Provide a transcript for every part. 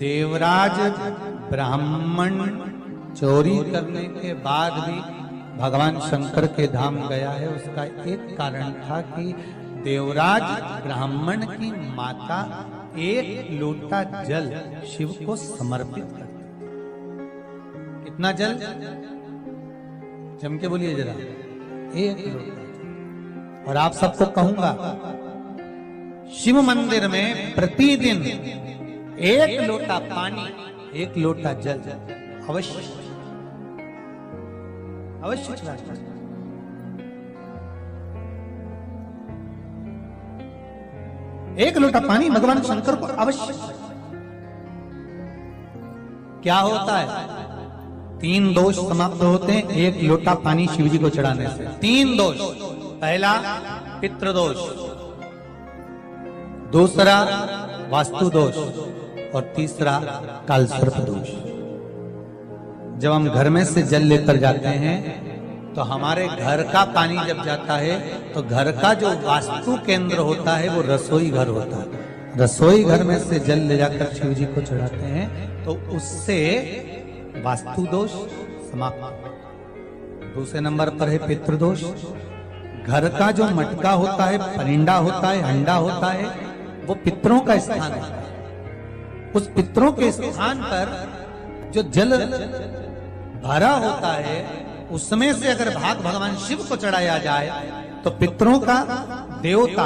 देवराज ब्राह्मण चोरी करने के बाद भी भगवान शंकर के धाम गया है। उसका एक कारण था कि देवराज ब्राह्मण की माता एक लोटा जल शिव को समर्पित करती। कितना जल? जम के बोलिए जरा। एक लोटा। और आप सबको कहूंगा, शिव मंदिर में प्रतिदिन एक लोटा पानी, एक लोटा जल अवश्य अवश्य चढ़ाना। एक लोटा पानी भगवान शंकर को अवश्य। क्या होता है? 3 दोष समाप्त होते हैं एक लोटा पानी शिव जी को चढ़ाने से। 3 दोष। पहला पितृदोष, दूसरा वास्तु दोष और तीसरा कालसर्प दोष। जब हम घर में से जल लेकर जाते हैं तो हमारे घर का पानी जब जाता है तो घर का जो वास्तु केंद्र होता है वो रसोई घर होता है। रसोई घर में से जल ले जाकर शिव जी को चढ़ाते हैं तो उससे वास्तु दोष समाप्त। दूसरे नंबर पर है पितृदोष। घर का जो मटका होता है, परिंडा होता है, हंडा होता है, वो पितरों का स्थान है। उस पितरों के स्थान पर जो जल भरा होता है उसमें से अगर भाग भगवान शिव को चढ़ाया जाए तो पितरों का देवता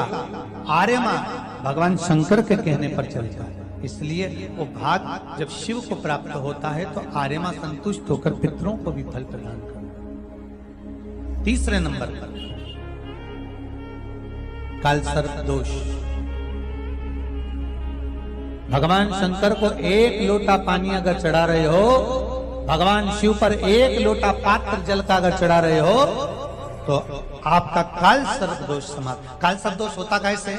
आर्यमा भगवान शंकर के कहने पर चलता है। इसलिए वो भाग जब शिव को प्राप्त होता है तो आर्यमा संतुष्ट होकर पितरों को भी फल प्रदान करता है। तीसरे नंबर पर कालसर्प दोष। भगवान शंकर को एक लोटा पानी अगर चढ़ा रहे हो, भगवान शिव पर एक लोटा पात्र जल का अगर चढ़ा रहे हो तो आपका कालसर्प दोष समाप्त। कालसर्प दोष होता कैसे?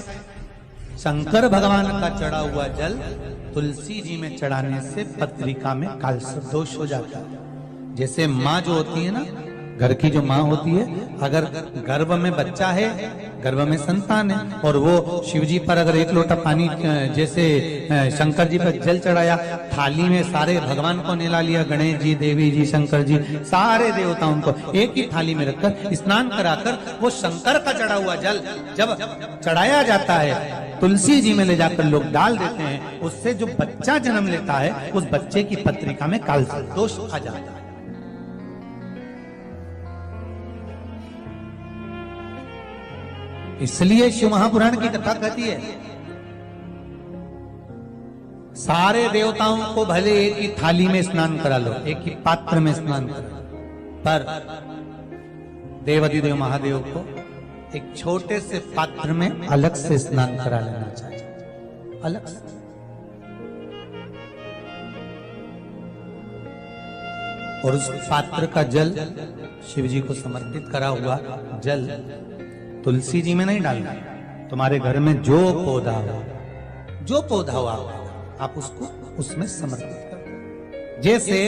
शंकर भगवान का चढ़ा हुआ जल तुलसी जी में चढ़ाने से पत्रिका में कालसर्प दोष हो जाता है। जैसे माँ जो होती है ना, घर की जो माँ होती है, अगर गर्भ में बच्चा है, गर्भ में संतान है, और वो शिव जी पर अगर एक लोटा पानी जैसे शंकर जी पर जल चढ़ाया, थाली में सारे भगवान को निला लिया, गणेश जी, देवी जी, शंकर जी, सारे देवताओं को एक ही थाली में रखकर स्नान कराकर वो शंकर का चढ़ा हुआ जल जब चढ़ाया जाता है तुलसी जी में ले जाकर लोग डाल देते हैं, उससे जो बच्चा जन्म लेता है उस बच्चे की पत्रिका में कालसर्प दोष आ जाता है। इसलिए शिव महापुराण की कथा कहती है सारे देवताओं को भले एक ही थाली में स्नान करा लो, एक ही पात्र में स्नान करा, पर देवाधिदेव महादेव को एक छोटे से पात्र में अलग से स्नान करा लेना चाहिए, अलग से। और उस पात्र का जल शिव जी को समर्पित करा हुआ जल तुलसी जी में नहीं डालना। तुम्हारे घर में जो पौधा हुआ आप उसको उसमें समर्पित करो। जैसे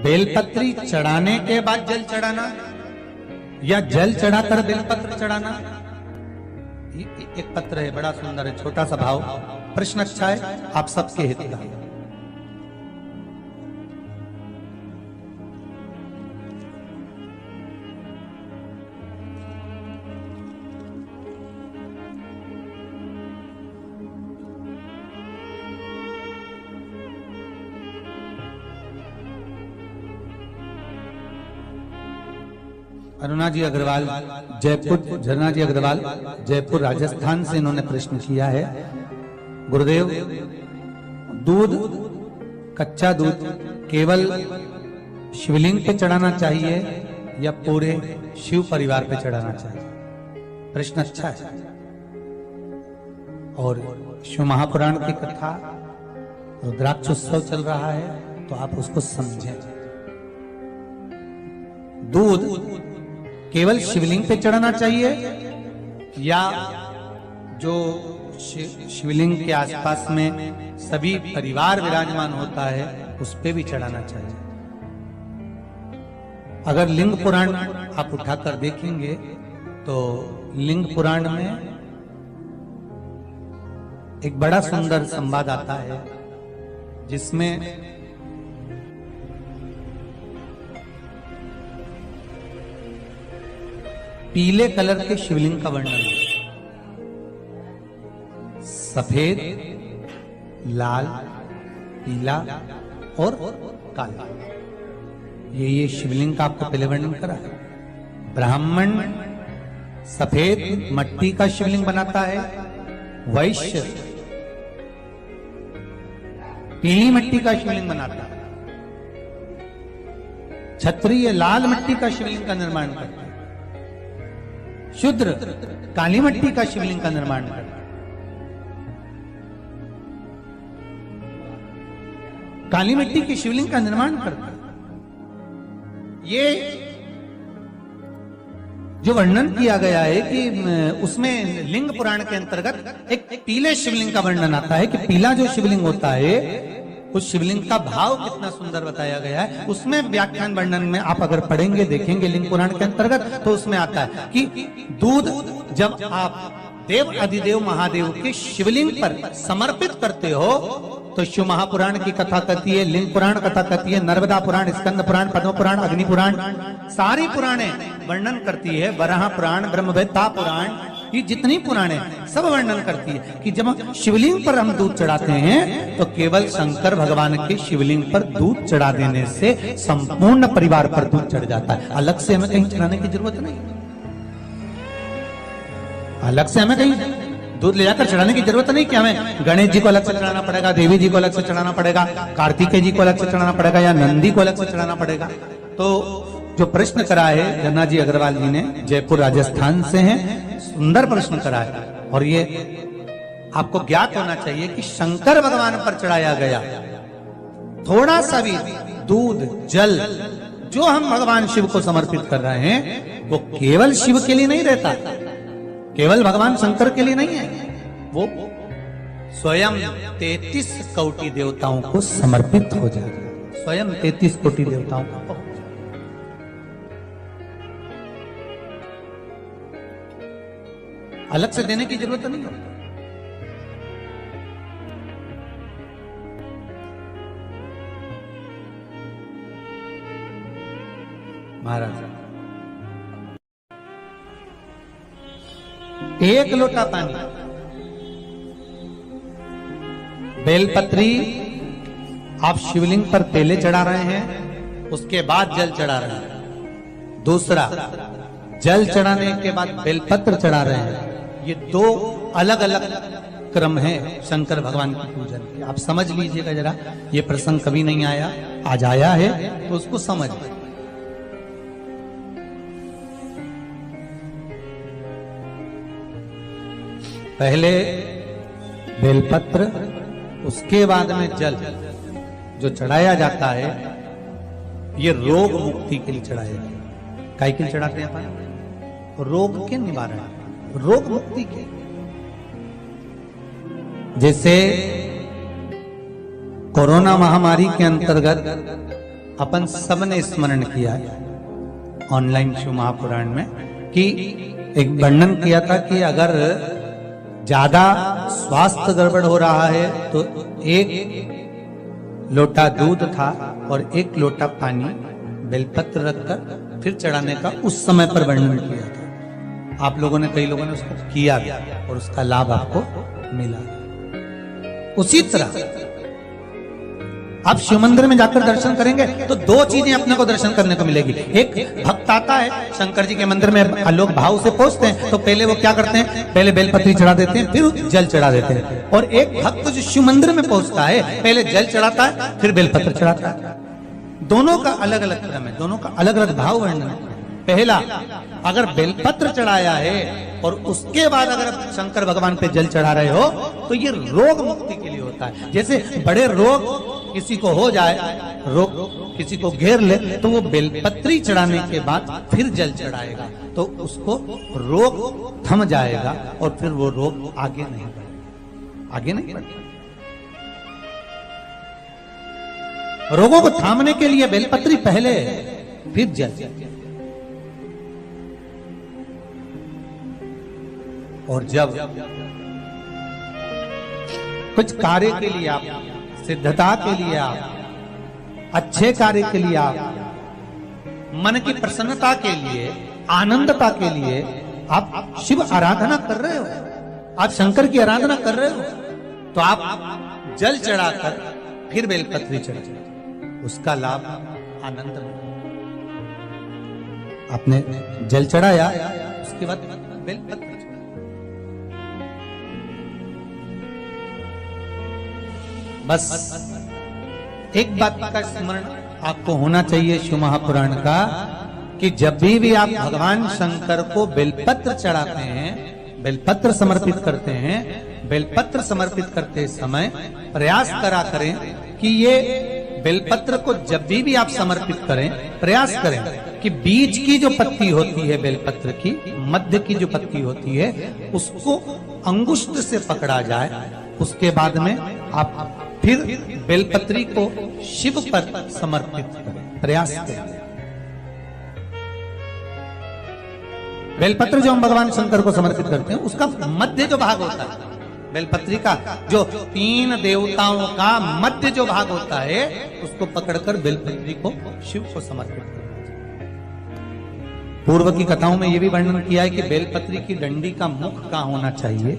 बेलपत्री चढ़ाने के बाद जल चढ़ाना या जल चढ़ाकर बेलपत्र चढ़ाना। एक पत्र है, बड़ा सुंदर है, छोटा सा भाव, प्रश्न अच्छा है, आप सबके हित का। अरुणा जी अग्रवाल जयपुर, झरना जी अग्रवाल जयपुर राजस्थान से इन्होंने प्रश्न किया है, गुरुदेव दूध, कच्चा दूध केवल शिवलिंग पे चढ़ाना चाहिए या पूरे शिव परिवार पे चढ़ाना चाहिए? प्रश्न अच्छा है। और शिव महापुराण की कथा रुद्राक्ष उत्सव चल रहा है तो आप उसको समझें। दूध केवल शिवलिंग पे चढ़ाना चाहिए या जो शिवलिंग के आसपास में सभी परिवार विराजमान होता है उस पे भी चढ़ाना चाहिए? अगर लिंग पुराण आप उठाकर देखेंगे तो लिंग पुराण में एक बड़ा सुंदर संवाद आता है जिसमें पीले कलर के शिवलिंग का वर्णन है। सफेद, लाल, पीला और काला, ये शिवलिंग का आपको पहले वर्णन करा है। ब्राह्मण सफेद मट्टी का शिवलिंग बनाता है, वैश्य पीली मिट्टी का शिवलिंग बनाता है, क्षत्रिय लाल मिट्टी का शिवलिंग का निर्माण करता है, शूद्र काली मिट्टी का शिवलिंग का निर्माण करता है। काली मिट्टी की शिवलिंग का निर्माण करता है। ये जो वर्णन किया गया है कि उसमें लिंग पुराण के अंतर्गत एक पीले शिवलिंग का वर्णन आता है कि पीला जो शिवलिंग होता है उस शिवलिंग का भाव कितना सुंदर बताया गया है। उसमें व्याख्यान वर्णन में आप अगर पढ़ेंगे देखेंगे लिंग पुराण के अंतर्गत तो उसमें आता है कि दूध जब आप देव अधिदेव महादेव के शिवलिंग पर समर्पित करते हो तो शिव महापुराण की कथा कहती है, लिंग पुराण कथा कहती है, नर्मदा पुराण, स्कंद पुराण, पद्म पुराण, अग्नि पुराण, सारी पुराणे वर्णन करती है। वराह पुराण, ब्रह्मवेत्ता पुराण, ये जितनी पुराणे सब वर्णन करती है कि जब शिवलिंग पर हम दूध चढ़ाते हैं तो केवल शंकर भगवान के शिवलिंग पर दूध चढ़ा देने से संपूर्ण परिवार पर दूध चढ़ जाता है। अलग से हमें कहीं चढ़ाने की जरूरत नहीं, अलग से हमें कहीं दूध ले जाकर चढ़ाने की जरूरत नहीं कि हमें गणेश जी को अलग से चढ़ाना पड़ेगा, देवी जी को अलग से चढ़ाना पड़ेगा, कार्तिकेय जी को अलग से चढ़ाना पड़ेगा या नंदी को अलग से चढ़ाना पड़ेगा। तो जो प्रश्न करा है गन्ना जी अग्रवाल जी ने, जयपुर राजस्थान से हैं, सुंदर प्रश्न करा है। और ये आपको ज्ञात होना चाहिए कि शंकर भगवान पर चढ़ाया गया थोड़ा सा भी दूध जल जो हम भगवान शिव को समर्पित कर रहे हैं वो केवल शिव के लिए नहीं रहता, केवल भगवान शंकर के लिए नहीं है, वो स्वयं 33 कोटि देवताओं को समर्पित हो जाएगा, स्वयं 33 कोटि देवताओं को। अलग से देने की जरूरत नहीं है। महाराज एक लोटा पानी, बेलपत्री आप शिवलिंग पर पहले चढ़ा रहे हैं, उसके बाद जल चढ़ा रहे हैं। दूसरा, जल चढ़ाने के बाद बेलपत्र चढ़ा रहे हैं। ये दो अलग अलग क्रम है शंकर भगवान की पूजन के। आप समझ लीजिएगा जरा, ये प्रसंग कभी नहीं आया, आज आया है तो उसको समझ। पहले बेलपत्र, उसके बाद में जल जो चढ़ाया जाता है ये रोग मुक्ति के लिए चढ़ाया जाता है। काय के लिए चढ़ाते हैं अपन? रोग के निवारण, रोग मुक्ति के। जैसे कोरोना महामारी के अंतर्गत अपन सबने स्मरण किया ऑनलाइन शिव महापुराण में कि एक वर्णन किया था कि अगर ज्यादा स्वास्थ्य गड़बड़ हो रहा है तो एक लोटा दूध था और एक लोटा पानी बेलपत्र रखकर फिर चढ़ाने का उस समय पर वर्णन किया था। आप लोगों ने, कई लोगों ने उसको किया और उसका लाभ आपको मिला। उसी तरह आप शिव मंदिर में जाकर दर्शन करेंगे तो दो चीजें अपने को दर्शन करने को मिलेगी। एक भक्त आता है शंकर जी के मंदिर में, लोग भाव से पहुंचते हैं तो पहले वो क्या करते हैं, पहले बेलपत्री चढ़ा देते हैं फिर जल चढ़ा देते हैं। और एक भक्त जो शिव मंदिर में पहुंचता है पहले जल चढ़ाता है फिर बेलपत्र चढ़ाता है। दोनों का अलग अलग क्रम है, दोनों का अलग अलग भाव वर्णन है। पहला, अगर बेलपत्र चढ़ाया है और उसके बाद अगर शंकर भगवान पे जल चढ़ा रहे हो तो ये रोग मुक्ति के लिए होता है। जैसे बड़े रोग किसी को हो जाए, रोग किसी को घेर ले तो वो बेलपत्री चढ़ाने के बाद फिर जल चढ़ाएगा तो उसको रोग थम जाएगा और फिर वो रोग आगे नहीं बढ़ेगा, आगे नहीं बढ़ेगा। रोगों को थामने के लिए बेलपत्री पहले फिर जल। और जब कुछ कार्य के लिए आप, सिद्धता के लिए आप, अच्छे कार्य के लिए आप, मन की प्रसन्नता के लिए, आनंदता के लिए आप शिव आराधना कर रहे हो, आप शंकर की आराधना कर रहे हो, तो आप जल चढ़ाकर फिर बेलपत्री चढ़ा, उसका लाभ आनंद में। आपने जल चढ़ाया, उसके बाद बेलपत्री चढ़ा। बस एक बात का स्मरण आपको होना चाहिए शिव महापुराण का, कि जब भी आप भगवान शंकर को बेलपत्र चढ़ाते हैं, बेलपत्र समर्पित करते हैं, बेलपत्र समर्पित करते समय प्रयास करा करें कि ये बेलपत्र को जब भी आप समर्पित करें, प्रयास करें कि बीच की जो पत्ती होती है बेलपत्र की, मध्य की जो पत्ती होती है, उसको अंगुष्ठ से पकड़ा जाए। उसके बाद में आप फिर बेलपत्री को शिव पर समर्पित करें, प्रयास करें। बेलपत्र जो हम भगवान शंकर को समर्पित करते हैं, उसका मध्य जो भाग होता है बेलपत्री का, जो 3 देवताओं का मध्य जो भाग होता है, उसको पकड़कर बेलपत्री को शिव को समर्पित करना चाहिए। पूर्व की कथाओं में यह भी वर्णन किया है कि बेलपत्री की डंडी का मुख कहां होना चाहिए।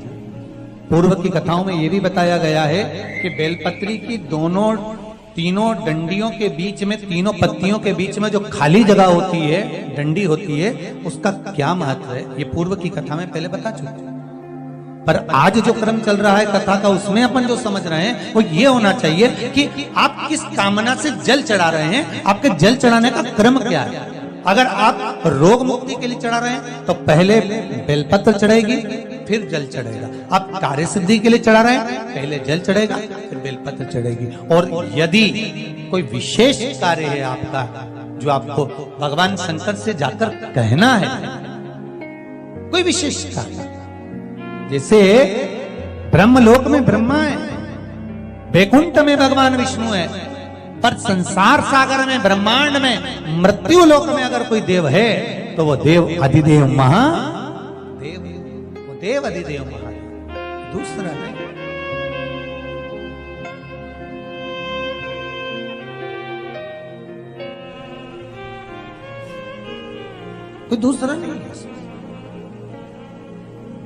पूर्व की कथाओं में यह भी बताया गया है कि बेलपत्री की तीनों डंडियों के बीच में, तीनों पत्तियों के बीच में जो खाली जगह होती है, डंडी होती है, उसका क्या महत्व है, ये पूर्व की कथा में पहले बता चुके। पर आज जो क्रम चल रहा है कथा का, उसमें अपन जो समझ रहे हैं वो ये होना चाहिए कि आप किस कामना से जल चढ़ा रहे हैं, आपके जल चढ़ाने का क्रम क्या है। अगर आप रोग मुक्ति के लिए चढ़ा रहे हैं तो पहले बेलपत्र चढ़ेगी, फिर जल चढ़ेगा। आप कार्य सिद्धि के लिए चढ़ा रहे हैं, पहले जल चढ़ेगा, फिर बेलपत्र चढ़ेगी। और यदि कोई विशेष कार्य है आपका, जो आपको भगवान शंकर से जाकर कहना है, कोई विशेष कार्य, जैसे ब्रह्मलोक में ब्रह्मा है, वैकुंठ में भगवान विष्णु है, पर संसार सागर में, ब्रह्मांड में, मृत्यु लोक में अगर कोई देव है तो वो देव अधिदेव महादेव, वो देव अधिदेव महादेव, दूसरा नहीं। कोई दूसरा नहीं है।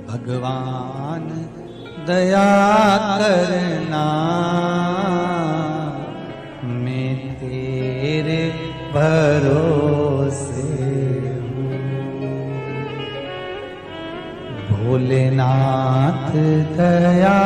भगवान दया करना, मैं तेरे भरोसे हूँ। भोलेनाथ दया